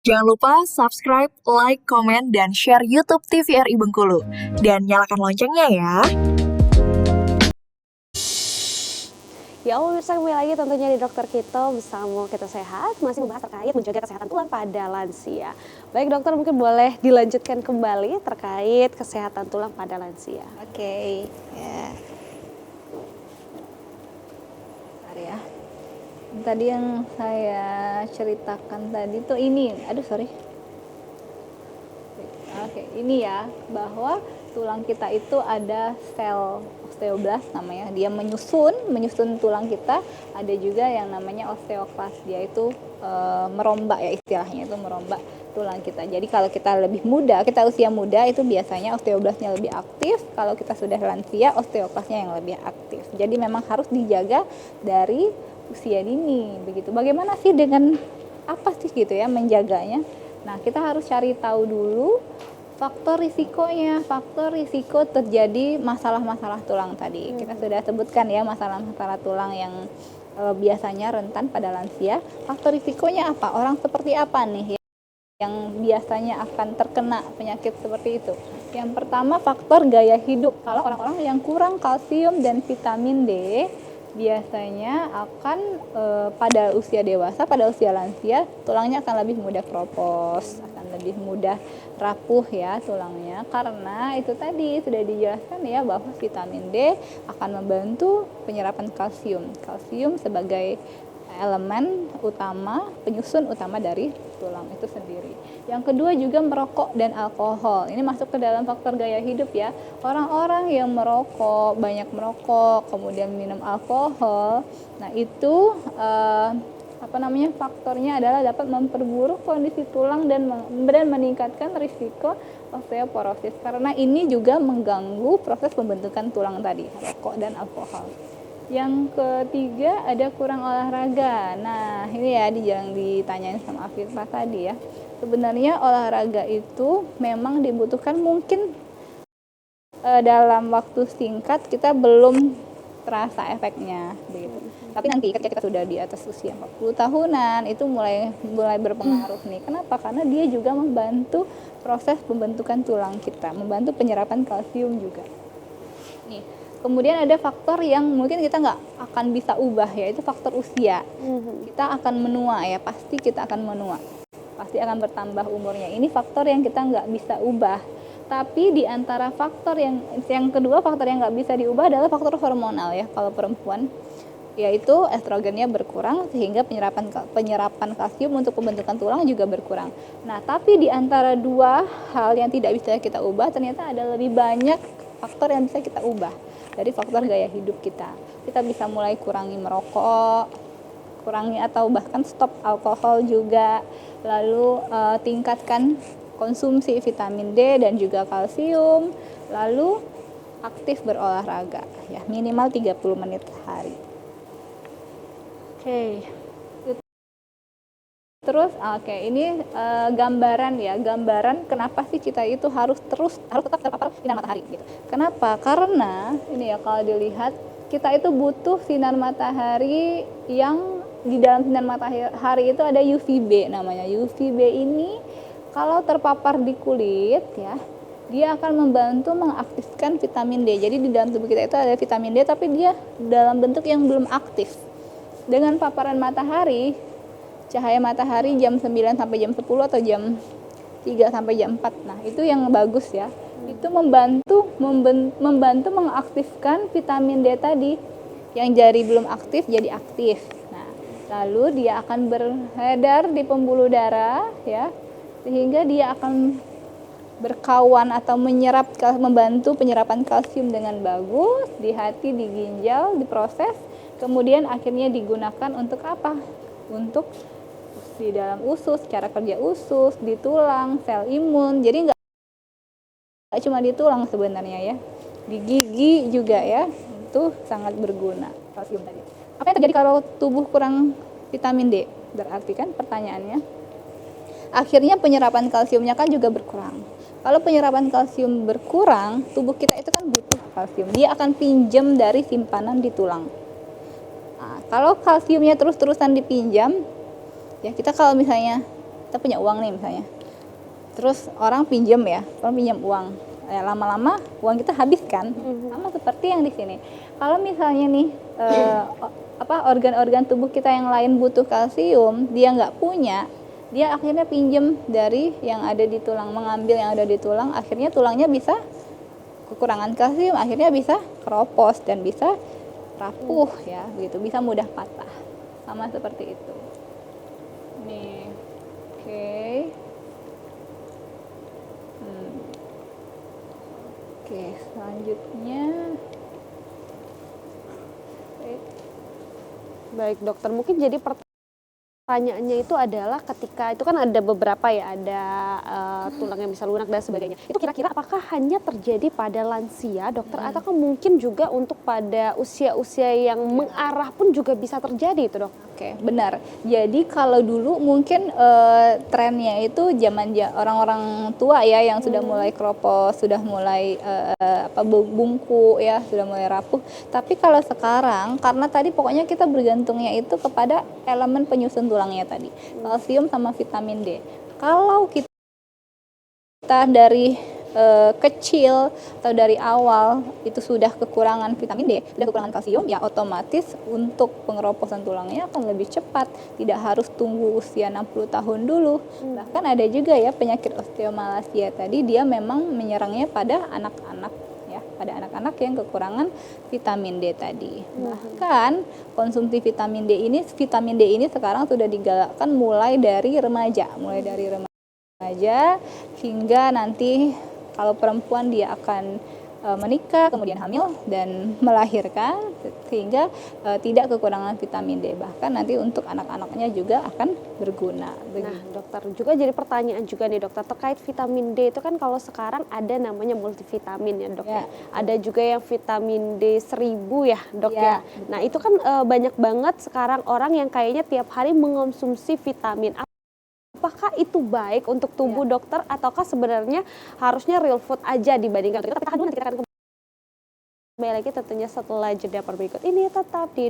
Jangan lupa subscribe, like, komen, dan share YouTube TVRI Bengkulu. Dan nyalakan loncengnya ya. Ya Allah, bisa kembali lagi tentunya di Dokter Kito bersama Kita Sehat, masih membahas terkait menjaga kesehatan tulang pada lansia. Baik dokter, mungkin boleh dilanjutkan kembali terkait kesehatan tulang pada lansia. Oke, ya. Bentar ya. Tadi yang saya ceritakan tadi tuh ini, Oke, ini ya, bahwa tulang kita itu ada sel osteoblast namanya. Dia menyusun tulang kita. Ada juga yang namanya osteoklas. Dia itu merombak ya, istilahnya itu merombak tulang kita. Jadi kalau kita lebih muda, kita usia muda itu biasanya osteoblastnya lebih aktif. Kalau kita sudah lansia, osteoklasnya yang lebih aktif. Jadi memang harus dijaga dari usia dini begitu. Bagaimana sih dengan apa sih gitu ya menjaganya? Nah, kita harus cari tahu dulu faktor risiko terjadi masalah-masalah tulang tadi. Kita sudah sebutkan ya masalah-masalah tulang yang biasanya rentan pada lansia. Faktor risikonya apa? Orang seperti apa nih yang biasanya akan terkena penyakit seperti itu? Yang pertama, faktor gaya hidup. Kalau orang-orang yang kurang kalsium dan vitamin D biasanya akan pada usia dewasa, pada usia lansia, tulangnya akan lebih mudah keropos, akan lebih mudah rapuh ya tulangnya, karena itu tadi sudah dijelaskan ya bahwa vitamin D akan membantu penyerapan kalsium. Kalsium sebagai elemen utama, penyusun utama dari tulang itu sendiri. Yang kedua juga merokok dan alkohol. Ini masuk ke dalam faktor gaya hidup ya. Orang-orang yang merokok, banyak merokok, kemudian minum alkohol, nah itu faktornya adalah dapat memperburuk kondisi tulang dan meningkatkan risiko osteoporosis, karena ini juga mengganggu proses pembentukan tulang tadi, rokok dan alkohol. Yang ketiga ada kurang olahraga. Nah ini ya yang ditanyain sama Afifah tadi ya. Sebenarnya olahraga itu memang dibutuhkan, mungkin dalam waktu singkat kita belum terasa efeknya begitu. Tapi nanti ketika kita sudah di atas usia 40 tahunan itu mulai berpengaruh nih. Kenapa? Karena dia juga membantu proses pembentukan tulang kita, membantu penyerapan kalsium juga. Nih. Kemudian ada faktor yang mungkin kita nggak akan bisa ubah, yaitu faktor usia. Kita akan menua ya, pasti kita akan menua. Pasti akan bertambah umurnya. Ini faktor yang kita nggak bisa ubah. Tapi di antara faktor yang kedua, faktor yang nggak bisa diubah adalah faktor hormonal ya, kalau perempuan. Yaitu estrogennya berkurang sehingga penyerapan kalsium untuk pembentukan tulang juga berkurang. Nah, tapi di antara dua hal yang tidak bisa kita ubah, ternyata ada lebih banyak faktor yang bisa kita ubah dari faktor gaya hidup kita. Kita bisa mulai kurangi merokok, kurangi atau bahkan stop alkohol juga. Lalu tingkatkan konsumsi vitamin D dan juga kalsium. Lalu aktif berolahraga ya, minimal 30 menit sehari. Terus ini gambaran kenapa sih kita itu harus tetap terpapar sinar matahari gitu. Kenapa? Karena ini ya, kalau dilihat kita itu butuh sinar matahari, yang di dalam sinar matahari itu ada UVB namanya. UVB ini kalau terpapar di kulit ya, dia akan membantu mengaktifkan vitamin D. Jadi di dalam tubuh kita itu ada vitamin D, tapi dia dalam bentuk yang belum aktif. Dengan paparan matahari, cahaya matahari jam 9 sampai jam 10 atau jam 3 sampai jam 4. Nah, itu yang bagus ya. Itu membantu mengaktifkan vitamin D tadi. Yang jari belum aktif jadi aktif. Nah, lalu dia akan beredar di pembuluh darah ya. Sehingga dia akan berkawan atau membantu penyerapan kalsium dengan bagus di hati, di ginjal, diproses. Kemudian akhirnya digunakan untuk apa? Untuk di dalam usus, cara kerja usus, di tulang, sel imun. Jadi nggak cuma di tulang sebenarnya ya, di gigi juga ya, itu sangat berguna kalsium tadi. Apa yang terjadi kalau tubuh kurang vitamin D? Berarti kan pertanyaannya, akhirnya penyerapan kalsiumnya kan juga berkurang. Kalau penyerapan kalsium berkurang, tubuh kita itu kan butuh kalsium. Dia akan pinjam dari simpanan di tulang. Nah, kalau kalsiumnya terus-terusan dipinjam, ya kita kalau misalnya kita punya uang nih misalnya. Terus orang pinjam uang. Lama-lama uang kita habis kan. Sama seperti yang di sini. Kalau misalnya nih organ-organ tubuh kita yang lain butuh kalsium, dia nggak punya, dia akhirnya pinjam dari yang ada di tulang, mengambil yang ada di tulang, akhirnya tulangnya bisa kekurangan kalsium, akhirnya bisa keropos dan bisa rapuh ya, begitu, bisa mudah patah. Sama seperti itu. Nih, oke. Oke, selanjutnya. Baik dokter, mungkin jadi pertanyaannya itu adalah ketika itu kan ada beberapa ya, ada tulang yang bisa lunak dan sebagainya. Itu kira-kira apakah hanya terjadi pada lansia dokter, ataukah mungkin juga untuk pada usia-usia yang mengarah pun juga bisa terjadi itu dok? Oke, benar. Jadi kalau dulu mungkin trennya itu zaman orang-orang tua ya yang sudah mulai keropos, sudah mulai bungkuk ya, sudah mulai rapuh. Tapi kalau sekarang karena tadi pokoknya kita bergantungnya itu kepada elemen penyusun tulangnya tadi, kalsium sama vitamin D. Kalau kita dari kecil atau dari awal itu sudah kekurangan vitamin D, sudah kekurangan kalsium, ya otomatis untuk pengeroposan tulangnya akan lebih cepat, tidak harus tunggu usia 60 tahun dulu. Bahkan ada juga ya penyakit osteomalacia tadi, dia memang menyerangnya pada anak-anak ya, pada anak-anak yang kekurangan vitamin D tadi. Bahkan konsumsi vitamin D ini sekarang sudah digalakkan mulai dari remaja hingga nanti kalau perempuan dia akan menikah, kemudian hamil dan melahirkan, sehingga tidak kekurangan vitamin D. Bahkan nanti untuk anak-anaknya juga akan berguna. Nah dokter, juga jadi pertanyaan juga nih dokter terkait vitamin D itu kan kalau sekarang ada namanya multivitamin ya dok ya. Ada juga yang vitamin D 1000 ya dok ya. Nah itu kan banyak banget sekarang orang yang kayaknya tiap hari mengonsumsi vitamin. Apakah itu baik untuk tubuh dokter, ataukah sebenarnya harusnya real food aja dibandingkan itu? Tapi tahan dulu, nanti kita akan kembali lagi tentunya setelah jeda berikut ini, tetap di